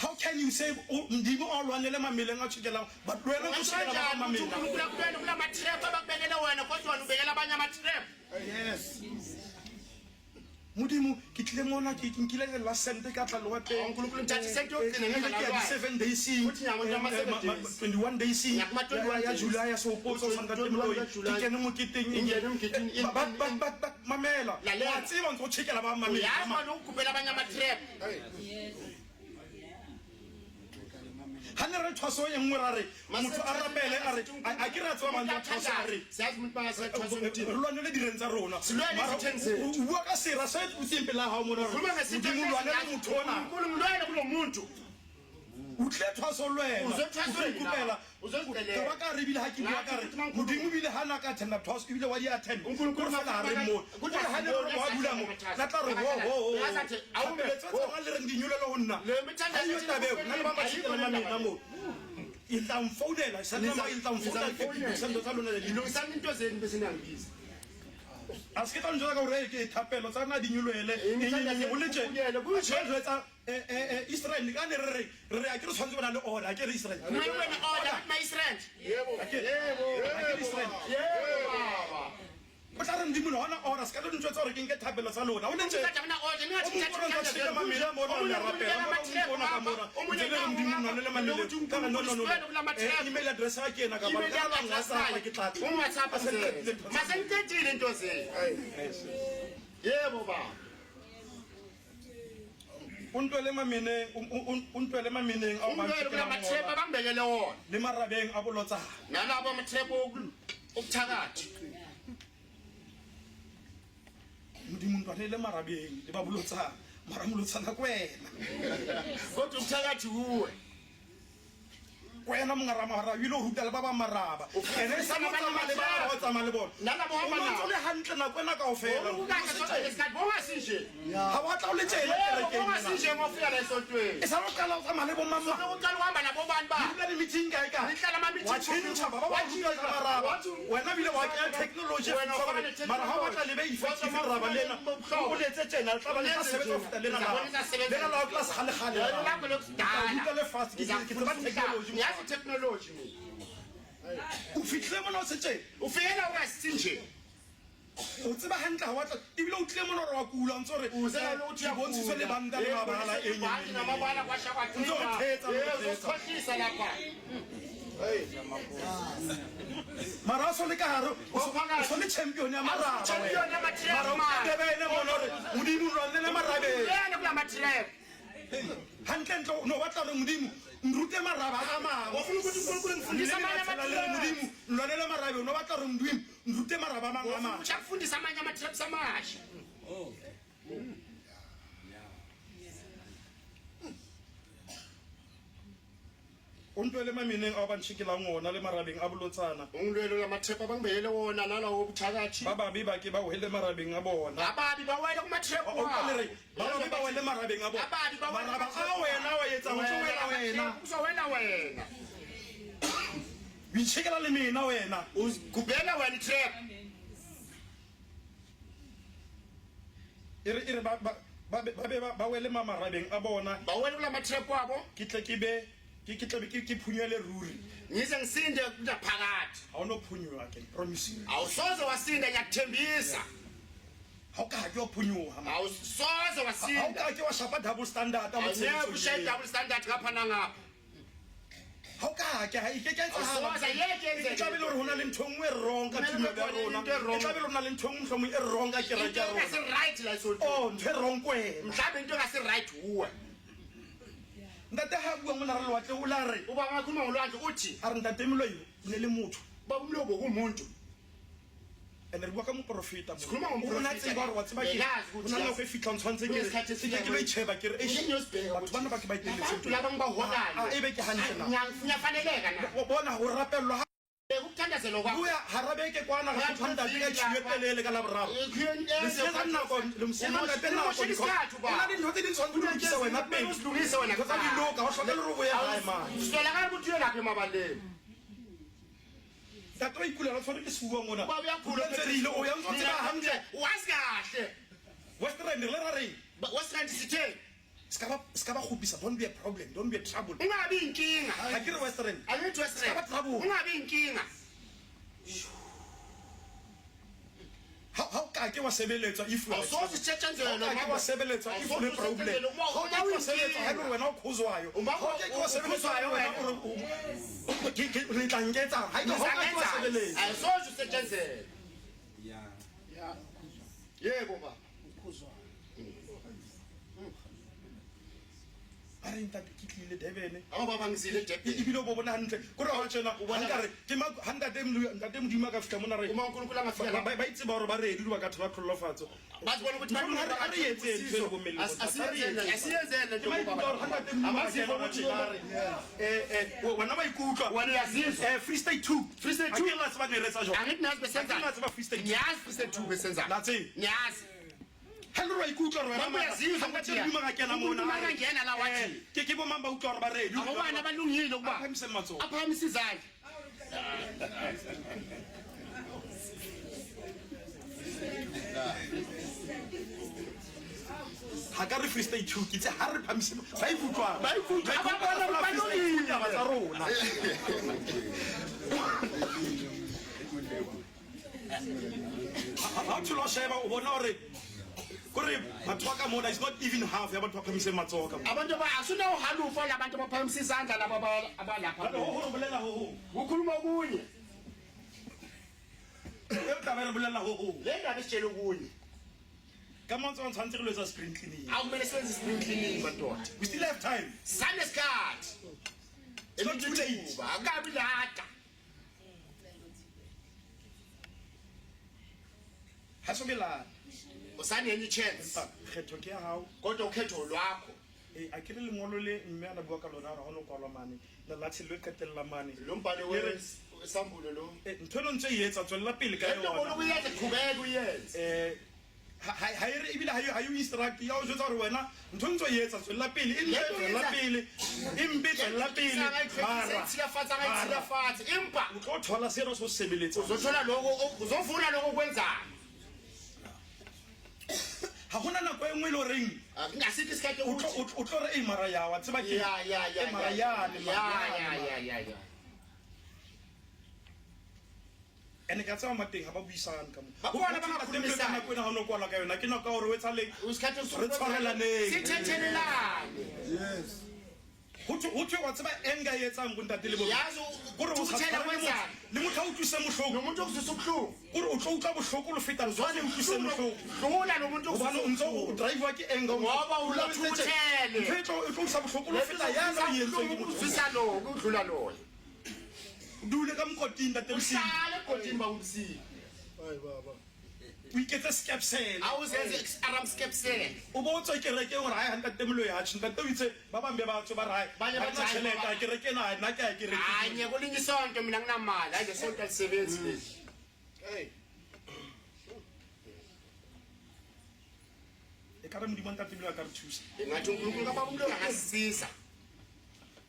how can you say ndimo o lwanele mameleng a tjhekelang but lwena o tjhekela ba mamela uNkulunkulu kulamatrap abakubekela wena kodwa wena ubekela abanye amatrap modimo ke tlile mona ke nkile le last sente ka tla le wa teng uNkulunkulu mthatha isento yokugcina ke ngendlela ya yayo 7 days Uthi nyama nje ama-7 days. 21 days Nyaka ama-21 ya days. July ya so potso Uthi sanga 21 temloyi ka July. ke kene moketeng Ingene emketeng, in- mamela Lalela. wa tseba ntse o tjhekela ba mamela uyazi wena ukugubhela abanye amatrap ha ne re thwaso e nngwe ra re motho a rapele a re a ke re a tseba mang ba thwaso a re siyazi umuntu bangasathwasa re lwanele direng tsa rona Silwane Mara esitheni sethu. o bua ka sera se utseng pela hao mona khuluma modimo lwanele motho ona uNkulunkulu ngilwele kulo muntu o tle thwaso lwena uzothwasela ka uzokudelela ba ka re ebile ha ke bua ka re modimo ebile ha na ka attenda thwaso ebile wa di attend uNkulunkulu fela ha re mo Kuthi ha ne re wa bula mo na tla re ho Yazathi, awume, tsa le re dinyolele ho nna Le mithandazo Ha yo ethi tabe kufanele na le ba ayikho matshikela le mamela ndaba. mo itla mfounela sa nna ma itla mfounela sendo tsa lona le dilo ngilungisana into zenu bese niyangibiza a se ke tla njela ka hore ke thapelo tsa nna dinyolele mithandazo o le tje ephukile, kunje. tsa Israel ka ne re a ke re tshwantse bona le order a ke re Israel Kumele ube ne-order ma-Israel a ke Israel baba o tla re ndimo hona order ska le ntjwetsa hore ke nke thapelo tsa lona o le tje Ukuthatha mina order, ningathi o mo ngithatha bona ka tshela mamela mo Omunye na rapela ubekela amatrap mo bona ka mona ngapha, o omunye tsele re ndimo na le mamele Ukuthi ka no no no uNkulunkulu kulamatrap. email address ya ke na ka ba Email ka la address ngasa yakhe. ke tla UWhatsApp mzee. Masengiqedile into zenu yebo baba untwele mameneng ao ba umlwele kulamatrap abangibekele wona le marabeng a bolotsana nalabo amatrap okuthakathi modimo ntwane le marabeng le ba bolotsana mara molotsana ke wena kodwa ubuthakathi kuwe wena mongaramara o ile o ruta le ba ba maraba ene sa mo tsamaya le ba o tsamaya le bona o le hantle nako ena kaofela ga wa tla o le tšele e sa lo qala o tsamaya le bomamma le meeting kae ka wa tšhentšha ba ba ruta ka maraba wena bile wa kenya technology mara ga o batla lebe effective raba lena o letse tjena le tla ba le tla sebetsa go feta lena lena la o class gale le fast ke tseba technology o fitlhe mona o setse o fela o ka se nje o tseba hantle ga wa tla ebile o tlile mona gore wa kula ntse gore o sela lo uthi bontshitswe le banda le mabala e nyane na mabala kwa shaka ntse o thetsa khotlisa lapha mara so le ka hare o so le champion ya maraba champion ya matrep mara bene mona gore modimo lo nne le marabe yena kula matrep hantle ntlo no batla re modimo nrute maraba a mangwe ufuna ukuthi uNkulunkulu ngifundisa amanye amatrep modimo lwanele marabe no batla re modimo nrute maraba a mangwe a mangwe ucha kufundisa amanye amatrep samasha o ntwele mameneng a ba ntšhikelang ona le marabeng a bolotsana ungilwelo lamatrep abangibeyele wona nalawo buthakathi ba babi ba ke ba wele marabeng a bona ababi bawela kumatrep o le ba babi ba wele marabeng a bona ababi bawela maraba a wena wa etsa go wena uzowela wena o itšhekela le mena wena gubela wena trep ere ba wele marabeng a bona bawela kulamatrep wabo ke tle ke be ke phunyele ruri ngize ngisinde kunaphakathi ga o no phunyoga ke promise awusoze wasinda ngiyakuthembisa ga o ka ke wa phunyoga awusoze ga o wasinda ka ke wa shapa double standard awungeke ushaye double standard ngapha nangapha ga o ka ke ga awusoze yeke e tla be le gore go na le ntho nngwe e wrong ka tumelo ya rona e tla be le go na le ntho nngwe mohlomong e wrong ka kereke ya into engasi rona right la so o ntho e wrong ko wena mhlawumbe into engasi right uwe ntate ga bua mo na re lewatle o la re uba ngakhuluma ngolwandle uthi a re ntate moloi o ne le motho babumlobo kumuntu ande re bua ka moprofeta Sikhuluma o na ngomprofeta. tseba gore wa tseba ke Yazi ukuthi o na le yazi. go e fitlha o tshwanetse ke Kunesikhathi ke ke lo itšheba ke re Unenyosibheka batho bana ba ke ba abantu iteletse laba ngibaholayo e be ke hantle na ngiyafaneleka na o bona go rapellwa ga ukuthandazelo kwakho bua harabeke kwana ga go ntate ka tšhiwe pelele ka laboraro le seetsa nako le mosena ntate nako o na le ntho tse di tshwanetse go lokisa wena pele usilungise wena go tsa diloka go tlhoka le re o boye gae mane sola ka ukuthi uye lapha emabaleni ntate wa ikulela o tshwane ke se bua ngona Uba uyakhula ntse re ile o yang ntse ba hantle wazi kahle western le ra reng wesirandi sitheni ska ba khupisa don't be a problem don't be a trouble ungabi inkinga ga ke re western angithi Ska ba trouble. ungabi inkinga ha o ka ke wa sebeletswa if wa awusoze isithetshenzelo ka ke wa sebeletswa if o le problem ha o ke wa sebeletswa ha le wena o khuzwayo ha o ke wa sebeletswa wena o ke le tla nketsa ha ke ho ka wa sebeletsa awusoze isithetshenzelo yebo ba a re ntate ke tlile Durban aba baba ngizile Durban ebile o bo bona hantle ko re ga tsena o bona ka re ke ma ntate modimo ka fitla mona re uma uNkulunkulu angafika la ba itse ba gore ba re di ba ka thaba tlholofatso bazibona ukuthi a re etse ntho go melelo asiyenzele nje wena ba ikutlwa wena uyazizwa Free State 2 Free State 2 Akela se ba ngeretsa jona angithi nazi besenza Akela se ba Free State ngiyazi Free State 2 besenza Natseng. ngiyazi ha le re ikutlwa re Mama uyazizwa ukuthi dimo ga kena mona umuntu makangena la wathi ke bo mamba utlwa gore ba ready abobana balungile ukuba aphamise matso aphakamisa izandla ha ka re Free State 2 ke tse ha re phamise ba ikutlwa Ba ikutlwa. Ababona ba balungile. tsa rona ha tsholo sheba o bona gore kore batho ba ka mona is not even half ya batho ba phamise matsoka abantu asuna uhalufa labantu abaphakamisa izandla laba abalapha ho bolela ho ukhuluma kunye e taba re bolela ho le ndaba isitshela kunye ka mantso a tshwantse re lo etsa spring cleaning akumele senze spring cleaning madoda we still have time sanesikhathi It's not too late. akabi lada ha so belana usanenye chance kgetho ke ya hao kodwa ukhetho lwakho a ke re lengolo le mme ana bua ka lona ra gona kwalwa mane la lathi le qetella mane lo mbhalo wesambulo lo ntho lo ntse yetsa tswela pele ka yona lo kuyenza qhubeka uyenze ha ire ibile ha you instruct ya o jotsa gore wena ntho ntse yetsa tswela pele e ntse tswela pele imbe tswela pele mara siyafatsa ngayisiyafatsa impa o tlo thola se ro so sebeletsa uzothola lokho uzofuna lokho kwenzayo ha gona nako engwe le reng ngasithi isikhathi o tlo re mara ya wa tseba ke mara ya ene ka tsama mateng ha ba buisana ka mo bona ba khulumisana kwena ha no kwala ka yona ke no ka gore we tsale usikhathi re tshwarelane sithethelelane Yes. ho tsho wa tseba enga yetsang go ntate le bo yazi gore o sa ukuthela kwenzani le motho o tluse mohloko nomuntu okuzisa ubuhlungu gore o tlo utlwa bohloko lo feta zwane o tluse mohloko hlula nomuntu hobane o ntse o drive ke enga ngoba uluthuthele o tlo sa bohloko lo feta yana o yentseng ke motho uzisa lo udlula loyo dule ka mkoting ntate msi uhlale egodini bawumsika Hayi baba. o iketse skepsel awuzenze aram skepsele o bo tswa kereke gore ha ya ntate molo ya tshi ntate o itse ba bambe ba tswa ba ra Banye ba ba tšheleta kereke na nna ke a kereke hanye kulinye isonto mina nginamali hayi lesonto alisebenzi leli hey e ka re modimo ntate molo ka re thusa ngathi uNkulunkulu kababa umlo angasisiza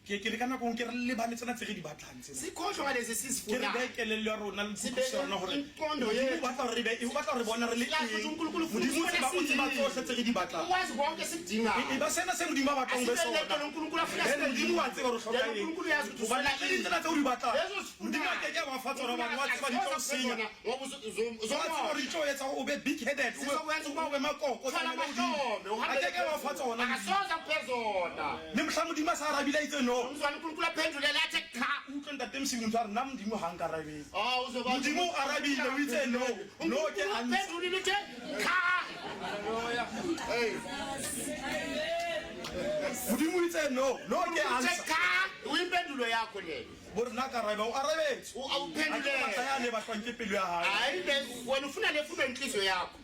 ke le kana go ke re le ba letsena tse re di batlang tsena sikhohlwa ngalezi ke re sisifuna ba kelello ya rona le tsona gore inqondo o batla re be o batla re bona re le uNkulunkulu modimo o tseba tsohle tse re di batlang ukwazi konke esikudingayo e ba sena se modimo ba batlang be sona uNkulunkulu afuna then modimo wa tseba re hloka eng uNkulunkulu yazi ukuthi ba le ditsela tse o di batlang modimo a ke ke wa fatsa gore ba tseba di tlo senya ngoba zona tse gore itlo etsa o be big headed o be makoko Thwala mahlombe a ke ke wa fatsa ona akasoza kuphezona le mohla modimo a sa arabile itse no umzwana uNkulunkulu aphendulele athi cha utlwe ntate msimo ntse a re nna modimo ga nkarabile uzoba modimo o arabile o itse no ke answer aphendulile uthi cha hey modimo o itse no ke answer cha uyimpendulo yakho leyo bore nna karaba o arabetse awuphendulele yane batlwang ke pelo ya gae hayi wena ufuna lefuno inhliziyo yakho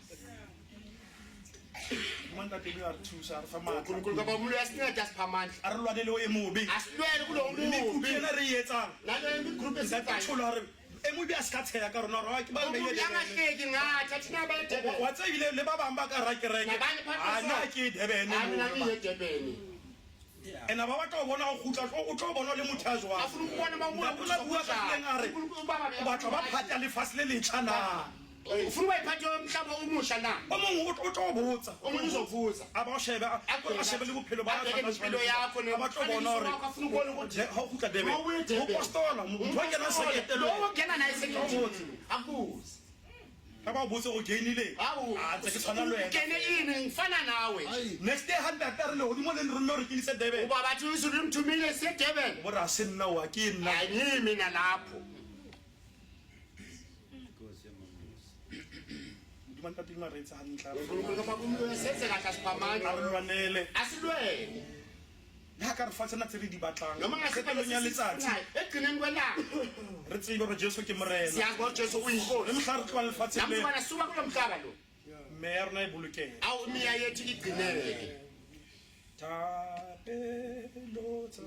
mantate a re thusa a re fa uNkulunkulu maatla kaba umuntu uyasinceda asipha amandla a re lwanele o e mobe asilwele kulo mekutu mubi ena re e etsang nale igroup esifayo tsholo gore e mobe a se ka tsheya ka rona gore wa ke ba umuntu angahleki ngathi athina bayedebeni wa tsebile le ba bangwe ba ka ra kereke Nabanye phakathi a nna ke mina debene ngiyedebeni ena ba batla go bona go gutla o tlo bona le motho a jwang afuna ukubona uma Ntate o bua ka tleng a re o batla ba phata lefatshe le letšha na ufuna bayiphathe umhlaba omusha na o mongwe o tlo botsa omunye uzovuza a ba shebe a shebe le bophelo ba abheke impilo yakho a ba tlo bona gore afuna ukubona ukuthi ga o gutla debe Uma uye Durban. o postola motho a kena seketelo lowo kena naye seketelo akuzi ka ba o botse go gainile awu a tse ke tshwana le wena kene ini ngifana nawe next day hande a re le godimo le nrone gore ke lise debe uba bathi izulu limthumile sedeben bore a se nna wa ke nna hayi mina lapho dimantateng a re etse gantle uNkulunkulu kaba umuntu uyasenze kahle asipha a amandla re lwanele asilwele le ga ka re fatsena tse re di batlang noma qetelong ya letsatsi egcineni kwelanga re tsebe gore jesu ke morena siyazi ukuthi Jesu le uyinkosi mohla re tloa lefatsheng le namhlanje suka kulo mhlaba lo mme ya rona e bolokege awu miya yethu igcineke thapelo tsa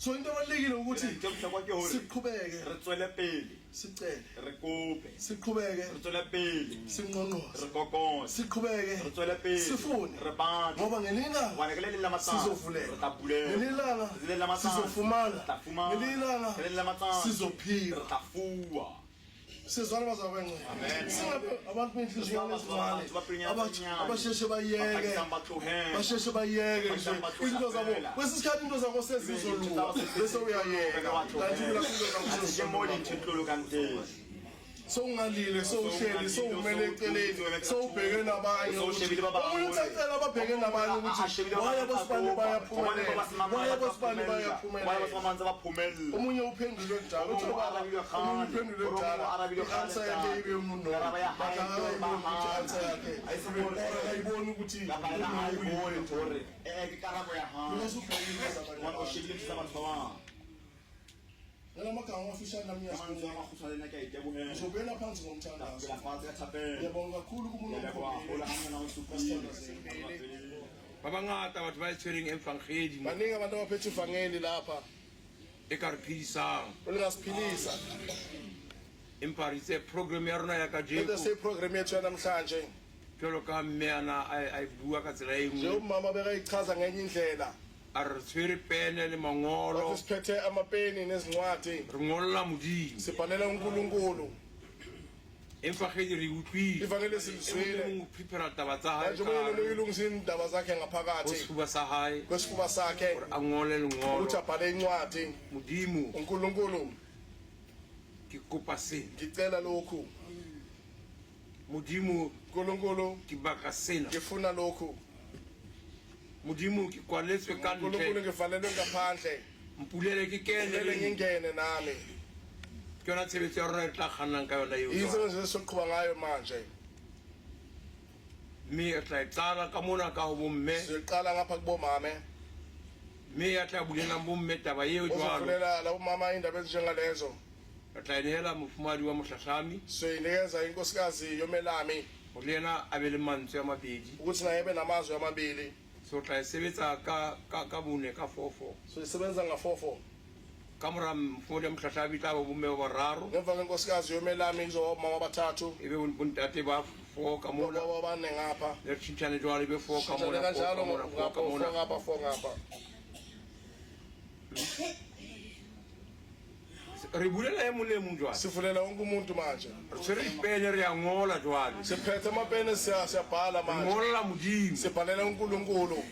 So into ebalulekile ukuthi siqhubeke re tswele pele sicele re kope siqhubeke re tswele pele sinqonqoze re kokose siqhubeke re tswele pele sifune re batle ngoba ngelinga wana ke le la matsatsi sizovuleka re tla bulela ngelilanga le la matsatsi sizofumana tla fumana ngelilanga le la matsatsi sizophila re tla fuwa sizwana bazakwenqe singabe abantu benhliziyo ezincane abasheshe bayeke basheshe bayeke nje into zabo kwesikhathi into zakho sezizoluka bese uyayeka kanti kula into zakho sezizoluka so ungalile so uhleli so umele eceleni so ubheke nabanye omunye uthacela ababheke nabanye ukuthi waya bosibani bayaphumelela waya bosibani bayaphumelela omunye uphendule njalo uthi omunye uphendule njalo i-answer yakhe ibe umuntu but answer yakhe ayiboni ukuthi amagama official nami ngizobuyela phansi ngomthandazo ngiyabonga kakhulu kumuntu Babangata batho ba tshwereng evangeli baningi abantu abaphethe ivangeli lapha e ka re phedisang olingasiphilisa empa re itse program ya rona ya ka into jeko seyiprogram yethu yanamhlanje jalo ka mme ana a bua ka tsela e nje nngwe umama bekayichaza ngenye indlela a re tshwere pene le mangolo siphethe amapeni nezincwadi re ngolla modimo sibhalela uNkulunkulu empa ge re utlwile ivangeli silizwile mo prepare taba tsa hae manje kumele uyilungise indaba zakhe go ngaphakathi sefuba sa hae kwesifuba sakhe gore a ngole lengolo ukuthi abhale incwadi modimo uNkulunkulu ke kopa sena ngicela lokhu modimo uNkulunkulu ke baka sena ngifuna lokhu modimo ke kwaletswe ka uNkulunkulu ntle ngivalelwe ngaphandle mpulele ke kene kumele ngingene nami ke yona tshebetso ya rona re tla kgannang ka yona eo yisebenzo esiqhubeka ngayo manje mme re tla e qala ka mona ka ho bomme siqala ngapha kubomame mme ya tla bulelang bomme taba eo jwalo uzovulela labo mama indaba ezinjengalezo re tla inehela mofumadi wa mohlahlami siyinikeza inkosikazi yomelami ho le yena a be le mantswe a mabedi ukuthi naye ebe namazwi amabili so tla e sebetsa ka bone ka fofo so isebenza ngafofo ka mora mofumadi wa mohlahlabi tla ba bomme ba bararo ngemva kwenkosikazi yomelami izoba omama abathathu ebe bontate ba fo ka mona baba bane ngapha le tshintshane jwale be fo ka shintshane mona kanjalo fo ka mona ngapha fo ngapha re bulela e mong le mong jwale sivulela wonke umuntu manje re tshwere dipene re ya ngola jwale siphethe amapeni siyabhala re manje ngolla modimo sibhalela uNkulunkulu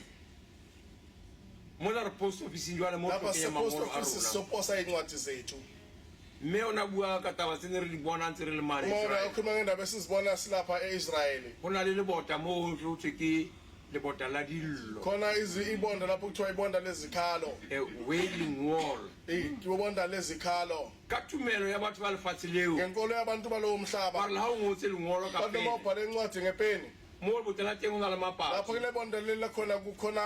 mona re post officing jwale mo lapha kenya sepost mangolo a office rona soposa incwadi zethu mme o na bua ka taba tsene re di bona ntse re le mane uma Israel. ukhuluma ngendaba esizibona silapha e-Israyeli Go na le lebota mo ho thwe ke lebota la dillo khona ibonda lapho kuthiwa ibonda lezikhalo a wailing wall ibonda lezikhalo ka tumelo ya batho ba lefatshe leo ngenkolo yabantu balowo mhlaba ba re la ha o ngotse lengolo ka bantu pele mawubhale incwadi ngepeni mo botela teng o na le lapho mapatso kule bonda leli khona kukhona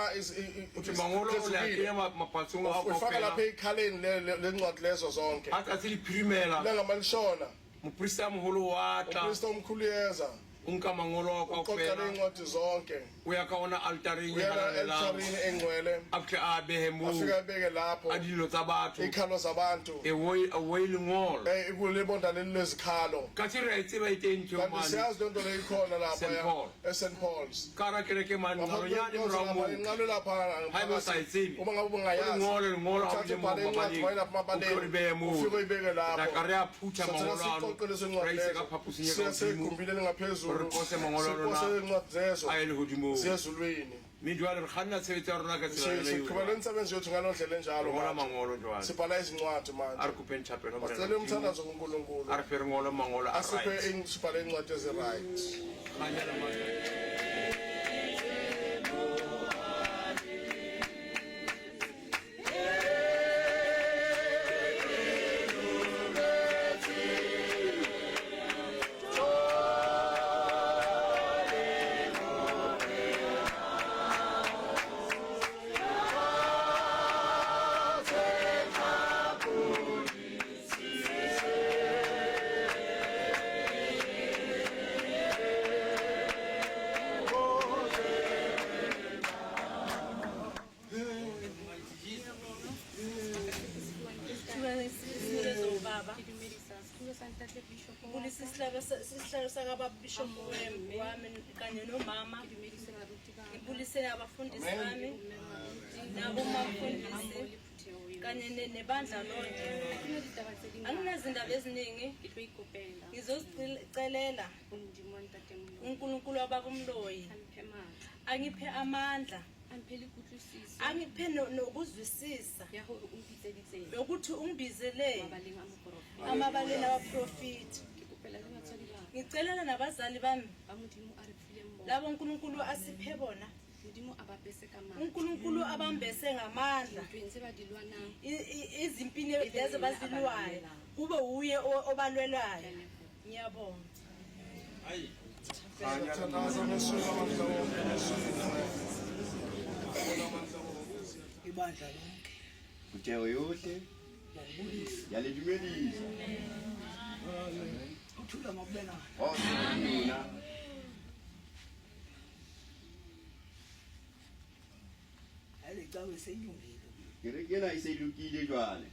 uthi mangolo o le a kenya mapatsong a go ufaka fela lapha ekhaleni lencwadi lezo zonke a tsa tse di phirimela lengamalishona moprista moholo wa tla uKristu omkhulu yeza o nka mangolo a kwa uqoqa fela incwadi zonke o ya ka ona altareng ya uyela la eltarini engcwele a fihle a behe mo afika abeke lapho a dilo tsa batho ikhalo zabantu a wailing wall ikule bonda leli lezikhalo ka tse re a itseba e teng teo kanti mane siyazi lento leyikhona St. Paul. lapha eSt Paul's ka ra kereke mane maronyane morao mo inqalo lapha haeba o sa e tsebe uma ngabe o ungayazi lengolo lengolo ha o uthathe le mo ubhale incwadi mabaleng wayelapha o tlo re behe mabaleni moo ufike uyibeke tla ka lapho re a phutha mangolo ano ra ise ka phaposing e ka godimo sigumbile lingaphezulu Re pose mangolo a rona. sipose incwadi zezo a e le godimong ziyezulwini mme jwale re kganna tshebetso ya rona ka tsela ena eo siqhubela imisebenzi yethu ngaloo ndlela re enjalo ngola manje. mangolo jwale sibhala izincwadi a manje re kopeng thapelo sicele morena umthandazo kuNkulunkulu a re fe re ngole mangolo a asiphe right sibhale incwadi ezi-right Kganya le mangolo. isihlalo sakababishop wami kanye nomama ngibulisele abafundisi bami nabomafundisi kanye nebandla lonke. Anginazindaba eziningi ngizozicelela uNkulunkulu wabakumloyi angiphe amandla angiphe nokuzwisisa yokuthi ungibizele amabaleni abaprofiti. Ngicelela nabazali bami labo uNkulunkulu asiphe bona, uNkulunkulu abambese ngamandla izimpini lezi bazilwayo kube uye obalwelayo. Ngiyabonga. Ibandla lonke Kuthewe yohle yalidumedisa. uthula ngokubena Nina ale cawe senyungile kerekena iselukile jwale.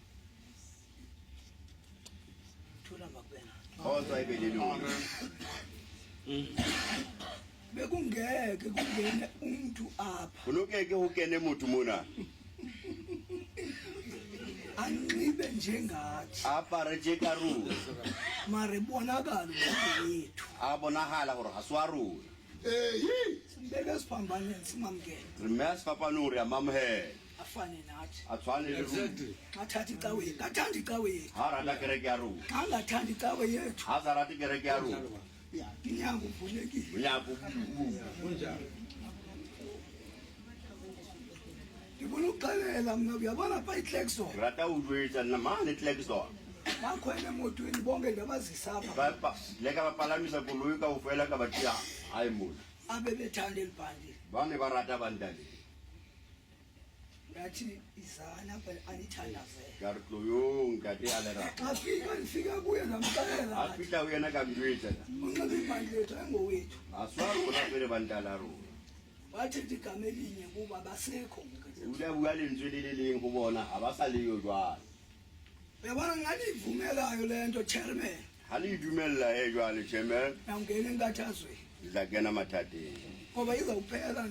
uthula ngokubena Oza ibelelunga. bekungeke kungene umuntu apha Kunokeke ukene motho mona. anxibe njengathi Apare je karu. mare bonakala wethu Abonahala hore ha swaru. simbeke siphambaneni simamkele Remes papanuri amamhe. afane nathi Atshwane le ru. athathi icawe yethu athanda icawe yethu Harada kereke ya ru. angathanda icawe yethu Hazarati kereke ya ru. inyango uvulekile. Unyaku. ndifuna ukuxelela mna uyabona pha itlexo Rata udwetsa na mane tlekso. bakhwele emotweni bonke ndabazisapha Ba leka ba palamisa koloi ka ufela ka batia ai mona. abe bethanda elibhandi Bane ba rata bandale. ngathi izana apha anithandazele Ka re tloyong ka te alera. xa fika ndifika kuye ndamxelela A fitla o yena ka ndwetsa. unxiba ibhandi lethu ayingowethu Aswaru kona pele bandala ro. wathetha igama elinye kuba basekho Ula bua lentswe le leng go bona ha ba sa le yo jwale. uyabona ngalivumelayo le nto chairman Ha le dumella e jwale cheme nawungena enkathazweni la kena mathateng. ngoba izawuphela